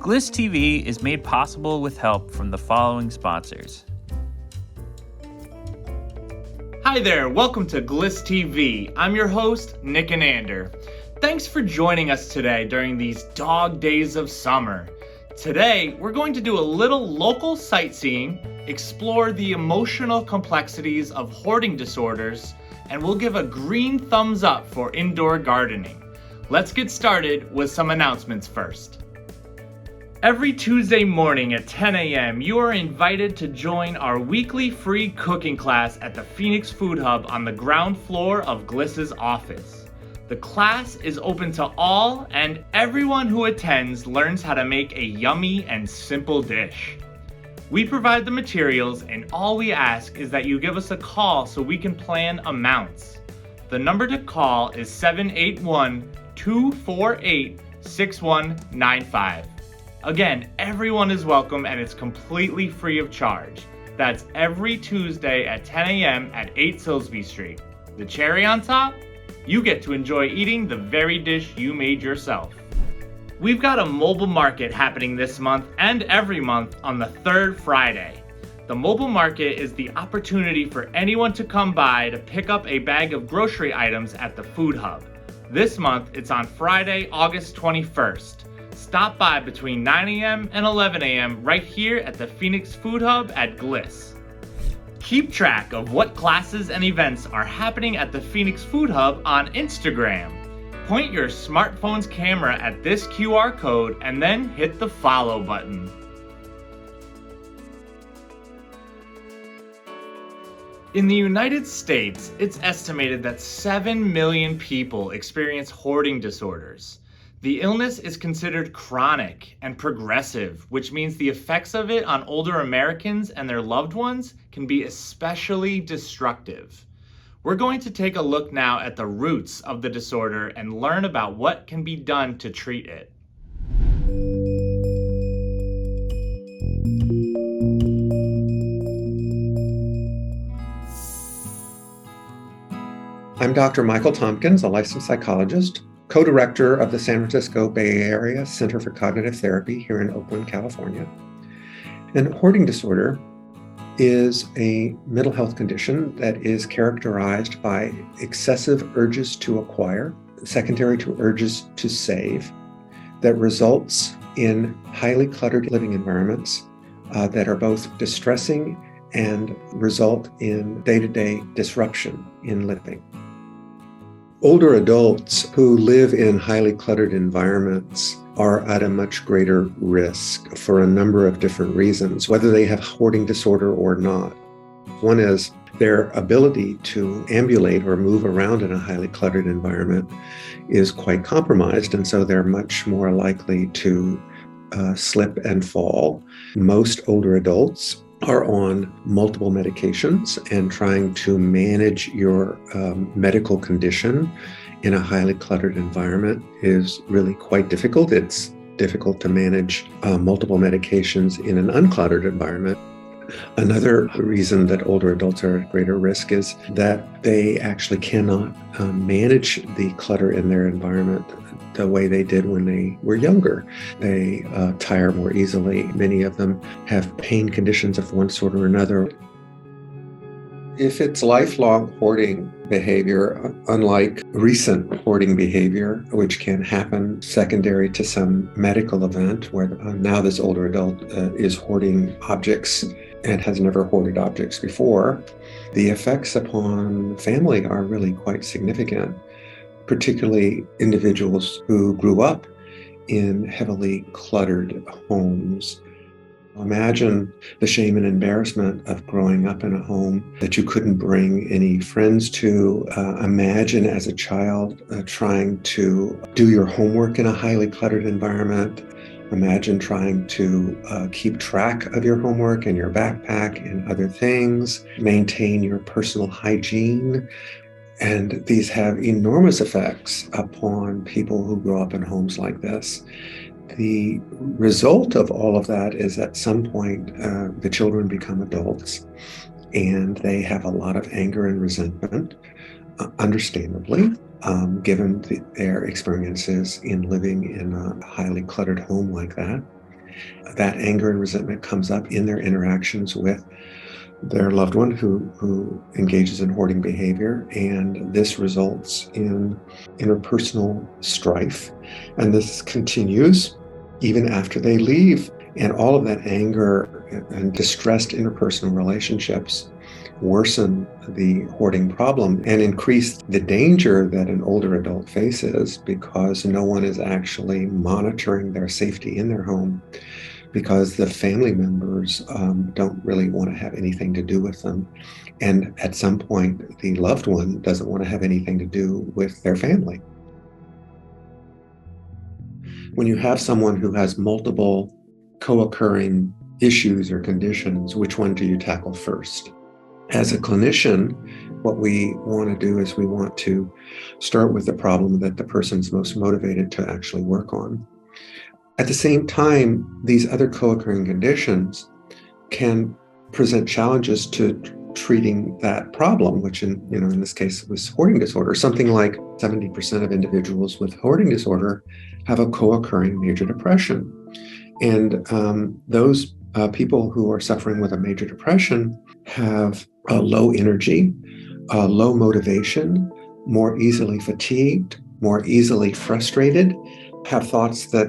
GLSS TV is made possible with help from the following sponsors. Hi there, welcome to GLSS TV. I'm your host, Nick Anander. Thanks for joining us today during these dog days of summer. Today, we're going to do a little local sightseeing, explore the emotional complexities of hoarding disorders, and we'll give a green thumbs up for indoor gardening. Let's get started with some announcements first. Every Tuesday morning at 10 a.m., you are invited to join our weekly free cooking class at the Phoenix Food Hub on the ground floor of GLSS's office. The class is open to all, and everyone who attends learns how to make a yummy and simple dish. We provide the materials, and all we ask is that you give us a call so we can plan amounts. The number to call is 781-248-6195. Again, everyone is welcome and it's completely free of charge. That's every Tuesday at 10 a.m. at 8 Silsby Street. The cherry on top? You get to enjoy eating the very dish you made yourself. We've got a mobile market happening this month and every month on the third Friday. The mobile market is the opportunity for anyone to come by to pick up a bag of grocery items at the Food Hub. This month, it's on Friday, August 21st. Stop by between 9 a.m. and 11 a.m. right here at the Phoenix Food Hub at GLSS. Keep track of what classes and events are happening at the Phoenix Food Hub on Instagram. Point your smartphone's camera at this QR code and then hit the follow button. In the United States, it's estimated that 7 million people experience hoarding disorders. The illness is considered chronic and progressive, which means the effects of it on older Americans and their loved ones can be especially destructive. We're going to take a look now at the roots of the disorder and learn about what can be done to treat it. I'm Dr. Michael Tompkins, a licensed psychologist, co-director of the San Francisco Bay Area Center for Cognitive Therapy here in Oakland, California. And hoarding disorder is a mental health condition that is characterized by excessive urges to acquire, secondary to urges to save, that results in highly cluttered living environments that are both distressing and result in day-to-day disruption in living. Older adults who live in highly cluttered environments are at a much greater risk for a number of different reasons, whether they have hoarding disorder or not. One is their ability to ambulate or move around in a highly cluttered environment is quite compromised, and so they're much more likely to slip and fall. Most older adults are on multiple medications, and trying to manage your medical condition in a highly cluttered environment is really quite difficult. It's difficult to manage multiple medications in an uncluttered environment. Another reason that older adults are at greater risk is that they actually cannot manage the clutter in their environment the way they did when they were younger. They tire more easily. Many of them have pain conditions of one sort or another. If it's lifelong hoarding behavior, unlike recent hoarding behavior, which can happen secondary to some medical event where now this older adult is hoarding objects and has never hoarded objects before, the effects upon family are really quite significant, particularly individuals who grew up in heavily cluttered homes. Imagine the shame and embarrassment of growing up in a home that you couldn't bring any friends to. Imagine as a child trying to do your homework in a highly cluttered environment. Imagine trying to keep track of your homework and your backpack and other things, maintain your personal hygiene. And these have enormous effects upon people who grow up in homes like this. The result of all of that is at some point, the children become adults and they have a lot of anger and resentment, understandably, given their experiences in living in a highly cluttered home like that. That anger and resentment comes up in their interactions with their loved one who engages in hoarding behavior, and this results in interpersonal strife. And this continues even after they leave. And all of that anger and distressed interpersonal relationships worsen the hoarding problem and increase the danger that an older adult faces, because no one is actually monitoring their safety in their home, because the family members don't really want to have anything to do with them. And at some point, the loved one doesn't want to have anything to do with their family. When you have someone who has multiple co-occurring issues or conditions, which one do you tackle first? As a clinician, what we want to do is we want to start with the problem that the person's most motivated to actually work on. At the same time, these other co-occurring conditions can present challenges to treating that problem, which in this case was hoarding disorder. Something like 70% of individuals with hoarding disorder have a co-occurring major depression. And those people who are suffering with a major depression have a low energy, low motivation, more easily fatigued, more easily frustrated, have thoughts that,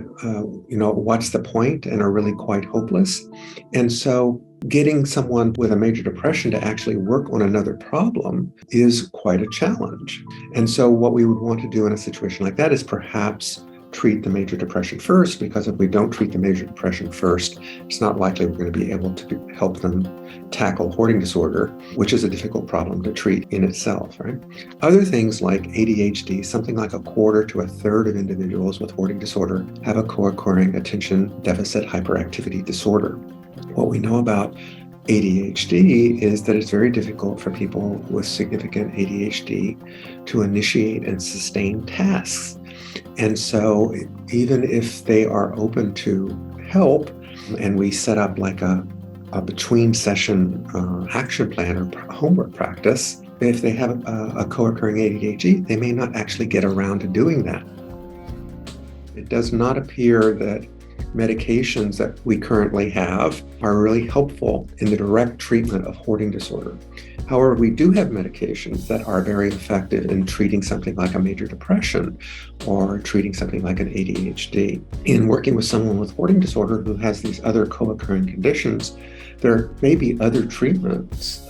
what's the point, and are really quite hopeless. And so getting someone with a major depression to actually work on another problem is quite a challenge. And so what we would want to do in a situation like that is perhaps treat the major depression first, because if we don't treat the major depression first, it's not likely we're going to be able to help them tackle hoarding disorder, which is a difficult problem to treat in itself, right? Other things like ADHD, something like a quarter to a third of individuals with hoarding disorder have a co-occurring attention deficit hyperactivity disorder. What we know about ADHD is that it's very difficult for people with significant ADHD to initiate and sustain tasks. And so even if they are open to help, and we set up like a between session action plan or homework practice, if they have a co-occurring ADHD, they may not actually get around to doing that. It does not appear that medications that we currently have are really helpful in the direct treatment of hoarding disorder. However, we do have medications that are very effective in treating something like a major depression or treating something like an ADHD. In working with someone with hoarding disorder who has these other co-occurring conditions, there may be other treatments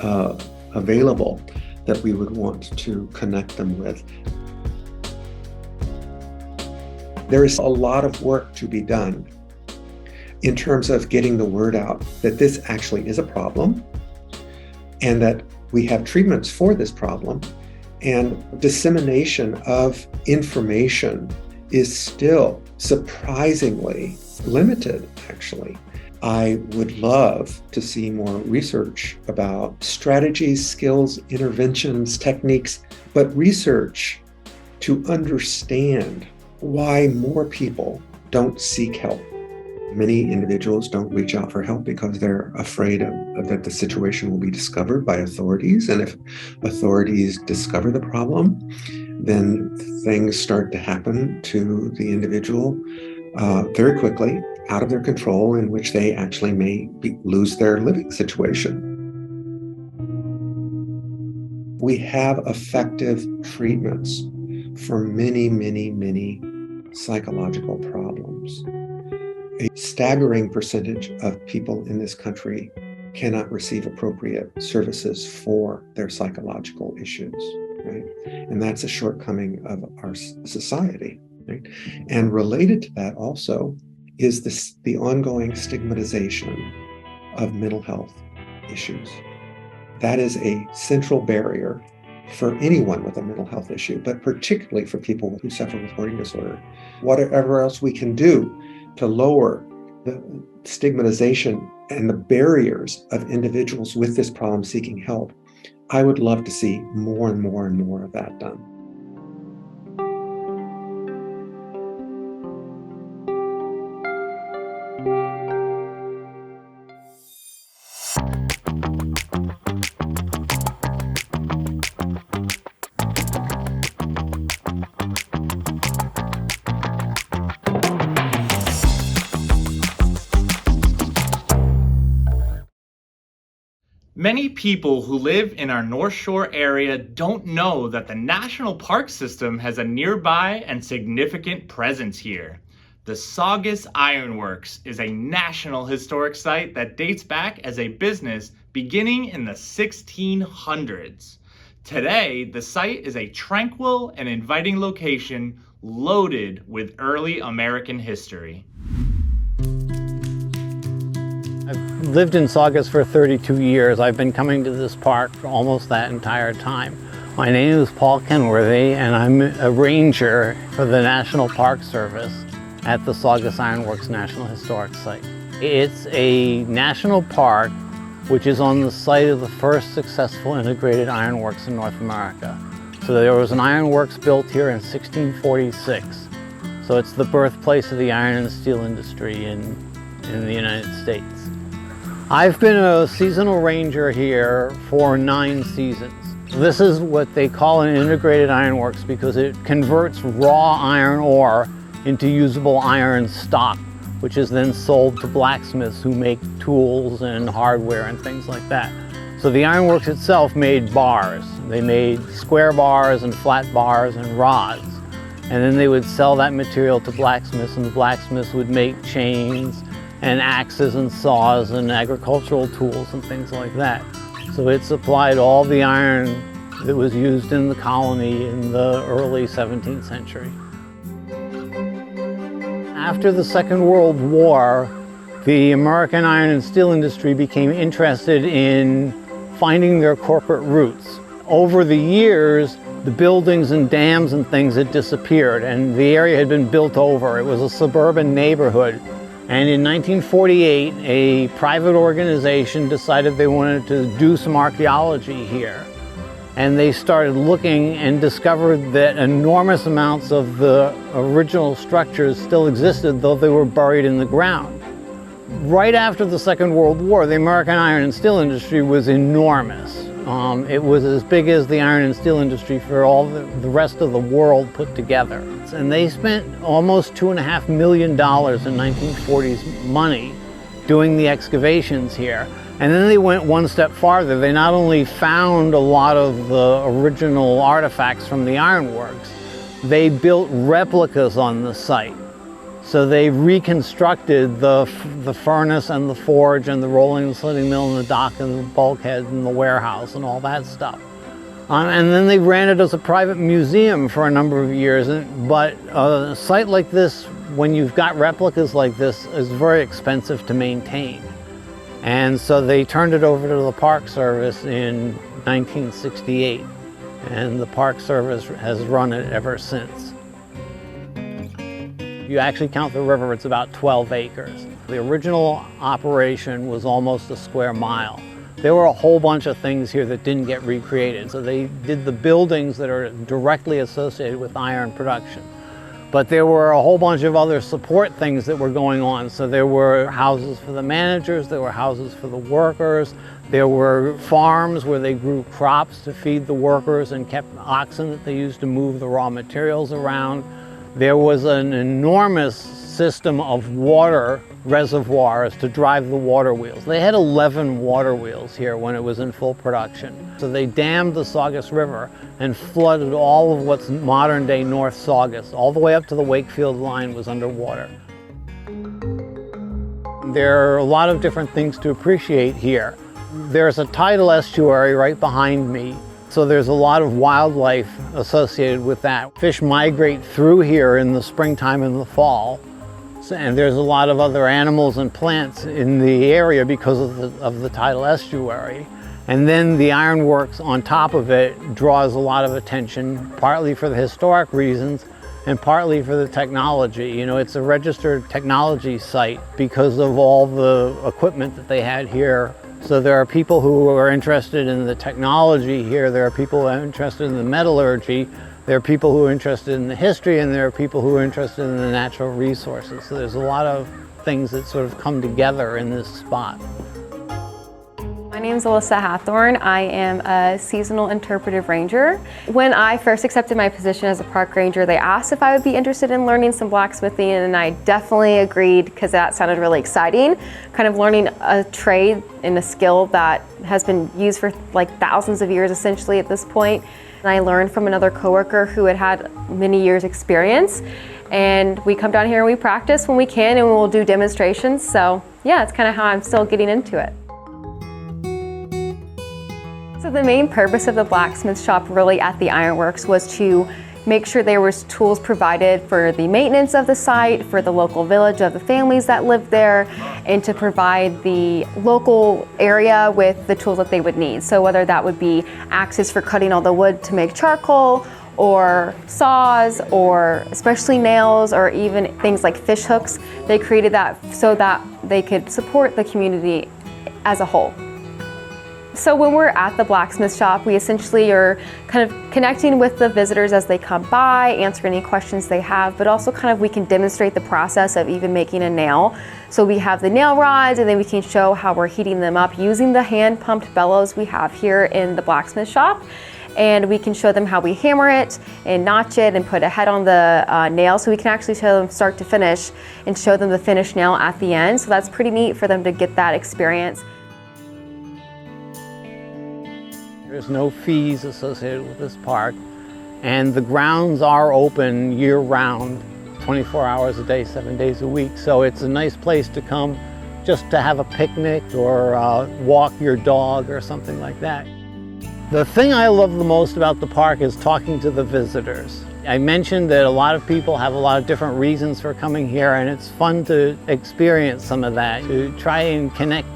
available that we would want to connect them with. There is a lot of work to be done in terms of getting the word out that this actually is a problem and that we have treatments for this problem, and dissemination of information is still surprisingly limited, actually. I would love to see more research about strategies, skills, interventions, techniques, but research to understand why more people don't seek help. Many individuals don't reach out for help because they're afraid that the situation will be discovered by authorities. And if authorities discover the problem, then things start to happen to the individual very quickly, out of their control, in which they actually may lose their living situation. We have effective treatments for many, many, many psychological problems. A staggering percentage of people in this country cannot receive appropriate services for their psychological issues, right? And that's a shortcoming of our society, right? And related to that also is the ongoing stigmatization of mental health issues. That is a central barrier for anyone with a mental health issue, but particularly for people who suffer with hoarding disorder. Whatever else we can do to lower the stigmatization and the barriers of individuals with this problem seeking help, I would love to see more and more and more of that done. Many people who live in our North Shore area don't know that the National Park System has a nearby and significant presence here. The Saugus Ironworks is a National Historic Site that dates back as a business beginning in the 1600s. Today, the site is a tranquil and inviting location loaded with early American history. I've lived in Saugus for 32 years. I've been coming to this park for almost that entire time. My name is Paul Kenworthy, and I'm a ranger for the National Park Service at the Saugus Ironworks National Historic Site. It's a national park which is on the site of the first successful integrated ironworks in North America. So there was an ironworks built here in 1646. So it's the birthplace of the iron and steel industry in the United States. I've been a seasonal ranger here for 9 seasons. This is what they call an integrated ironworks because it converts raw iron ore into usable iron stock, which is then sold to blacksmiths who make tools and hardware and things like that. So the ironworks itself made bars. They made square bars and flat bars and rods. And then they would sell that material to blacksmiths, and the blacksmiths would make chains and axes and saws and agricultural tools and things like that. So it supplied all the iron that was used in the colony in the early 17th century. After the Second World War, the American iron and steel industry became interested in finding their corporate roots. Over the years, the buildings and dams and things had disappeared, and the area had been built over. It was a suburban neighborhood. And in 1948, a private organization decided they wanted to do some archaeology here. And they started looking and discovered that enormous amounts of the original structures still existed, though they were buried in the ground. Right after the Second World War, the American iron and steel industry was enormous. It was as big as the iron and steel industry for all the rest of the world put together. And they spent almost $2.5 million in 1940s money doing the excavations here. And then they went one step farther. They not only found a lot of the original artifacts from the ironworks, they built replicas on the site. So they reconstructed the furnace and the forge and the rolling and slitting mill and the dock and the bulkhead and the warehouse and all that stuff. And then they ran it as a private museum for a number of years. But a site like this, when you've got replicas like this, is very expensive to maintain. And so they turned it over to the Park Service in 1968. And the Park Service has run it ever since. You actually count the river, it's about 12 acres. The original operation was almost a square mile. There were a whole bunch of things here that didn't get recreated. So they did the buildings that are directly associated with iron production. But there were a whole bunch of other support things that were going on. So there were houses for the managers, there were houses for the workers, there were farms where they grew crops to feed the workers and kept oxen that they used to move the raw materials around. There was an enormous system of water reservoirs to drive the water wheels. They had 11 water wheels here when it was in full production. So they dammed the Saugus River and flooded all of what's modern-day North Saugus. All the way up to the Wakefield line was underwater. There are a lot of different things to appreciate here. There's a tidal estuary right behind me. So there's a lot of wildlife associated with that. Fish migrate through here in the springtime and the fall. And there's a lot of other animals and plants in the area because of the tidal estuary. And then the ironworks on top of it draws a lot of attention, partly for the historic reasons and partly for the technology. You know, it's a registered technology site because of all the equipment that they had here. So there are people who are interested in the technology here, there are people who are interested in the metallurgy, there are people who are interested in the history, and there are people who are interested in the natural resources. So there's a lot of things that sort of come together in this spot. My My name is Alyssa Hathorn. I am a seasonal interpretive ranger. When I first accepted my position as a park ranger, they asked if I would be interested in learning some blacksmithing, and I definitely agreed because that sounded really exciting. Kind of learning a trade and a skill that has been used for like thousands of years essentially at this point. And I learned from another coworker who had many years experience. And we come down here and we practice when we can, and we'll do demonstrations. So yeah, it's kind of how I'm still getting into it. So the main purpose of the blacksmith shop really at the Ironworks was to make sure there was tools provided for the maintenance of the site, for the local village of the families that lived there, and to provide the local area with the tools that they would need. So whether that would be axes for cutting all the wood to make charcoal, or saws, or especially nails, or even things like fish hooks, they created that so that they could support the community as a whole. So when we're at the blacksmith shop, we essentially are kind of connecting with the visitors as they come by, answer any questions they have, but also kind of we can demonstrate the process of even making a nail. So we have the nail rods, and then we can show how we're heating them up using the hand-pumped bellows we have here in the blacksmith shop. And we can show them how we hammer it and notch it and put a head on the nail, so we can actually show them start to finish and show them the finished nail at the end. So that's pretty neat for them to get that experience. There's no fees associated with this park, and the grounds are open year-round, 24 hours a day, 7 days a week. So it's a nice place to come just to have a picnic or walk your dog or something like that. The thing I love the most about the park is talking to the visitors. I mentioned that a lot of people have a lot of different reasons for coming here, and it's fun to experience some of that, to try and connect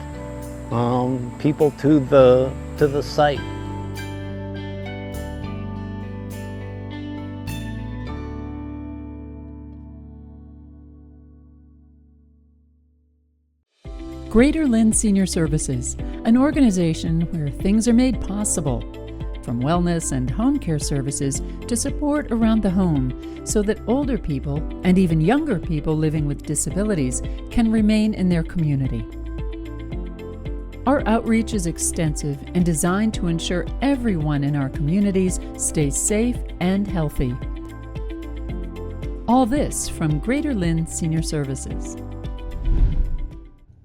people to the site. Greater Lynn Senior Services, an organization where things are made possible, from wellness and home care services to support around the home, so that older people and even younger people living with disabilities can remain in their community. Our outreach is extensive and designed to ensure everyone in our communities stays safe and healthy. All this from Greater Lynn Senior Services.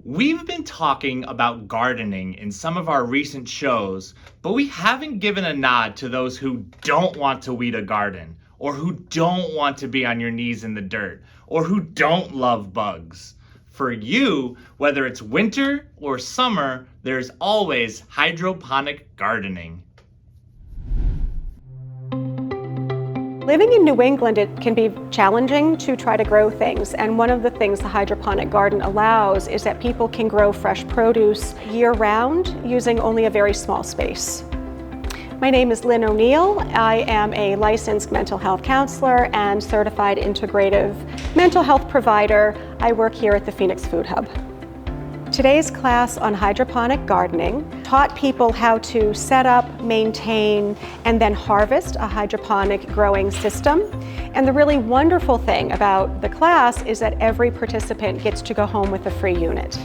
We've been talking about gardening in some of our recent shows, but we haven't given a nod to those who don't want to weed a garden, or who don't want to be on your knees in the dirt, or who don't love bugs. For you, whether it's winter or summer, there's always hydroponic gardening. Living in New England, it can be challenging to try to grow things, and one of the things the hydroponic garden allows is that people can grow fresh produce year-round using only a very small space. My name is Lynn O'Neill. I am a licensed mental health counselor and certified integrative mental health provider. I work here at the Phoenix Food Hub. Today's class on hydroponic gardening taught people how to set up, maintain, and then harvest a hydroponic growing system. And the really wonderful thing about the class is that every participant gets to go home with a free unit.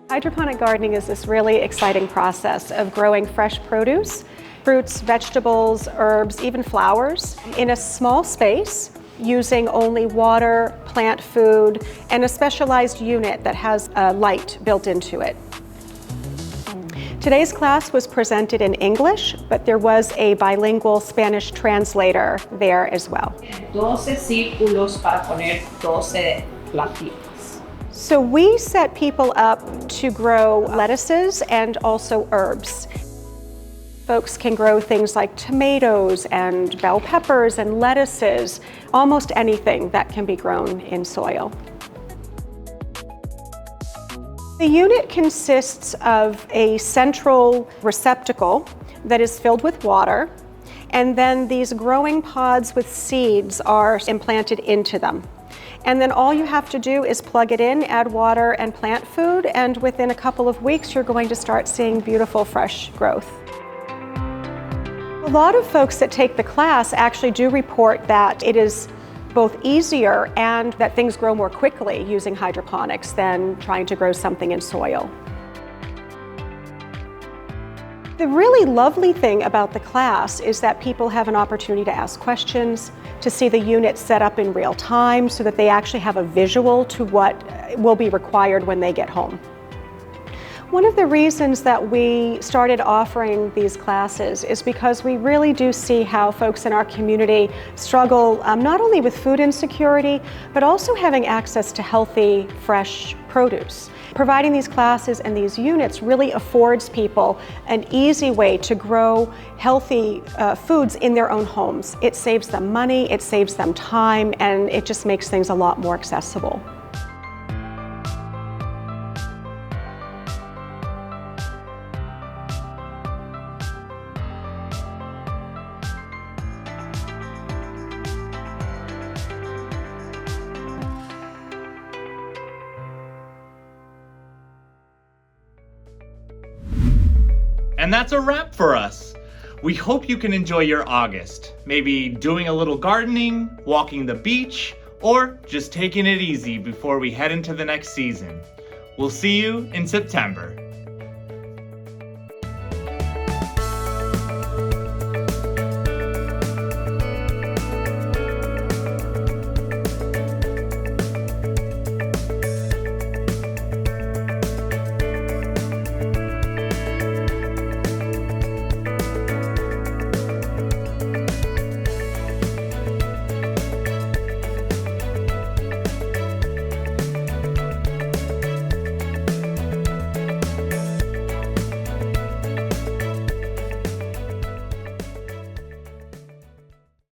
Hydroponic gardening is this really exciting process of growing fresh produce, fruits, vegetables, herbs, even flowers, in a small space, using only water, plant food, and a specialized unit that has a light built into it. Today's class was presented in English, but there was a bilingual Spanish translator there as well. 12 círculos para poner 12 plantitas. So we set people up to grow lettuces and also herbs. Folks can grow things like tomatoes and bell peppers and lettuces, almost anything that can be grown in soil. The unit consists of a central receptacle that is filled with water, and then these growing pods with seeds are implanted into them. And then all you have to do is plug it in, add water and plant food, and within a couple of weeks you're going to start seeing beautiful fresh growth. A lot of folks that take the class actually do report that it is both easier and that things grow more quickly using hydroponics than trying to grow something in soil. The really lovely thing about the class is that people have an opportunity to ask questions, to see the unit set up in real time so that they actually have a visual to what will be required when they get home. One of the reasons that we started offering these classes is because we really do see how folks in our community struggle not only with food insecurity, but also having access to healthy, fresh produce. Providing these classes and these units really affords people an easy way to grow healthy foods in their own homes. It saves them money, it saves them time, and it just makes things a lot more accessible. And that's a wrap for us. We hope you can enjoy your August, maybe doing a little gardening, walking the beach, or just taking it easy before we head into the next season. We'll see you in September.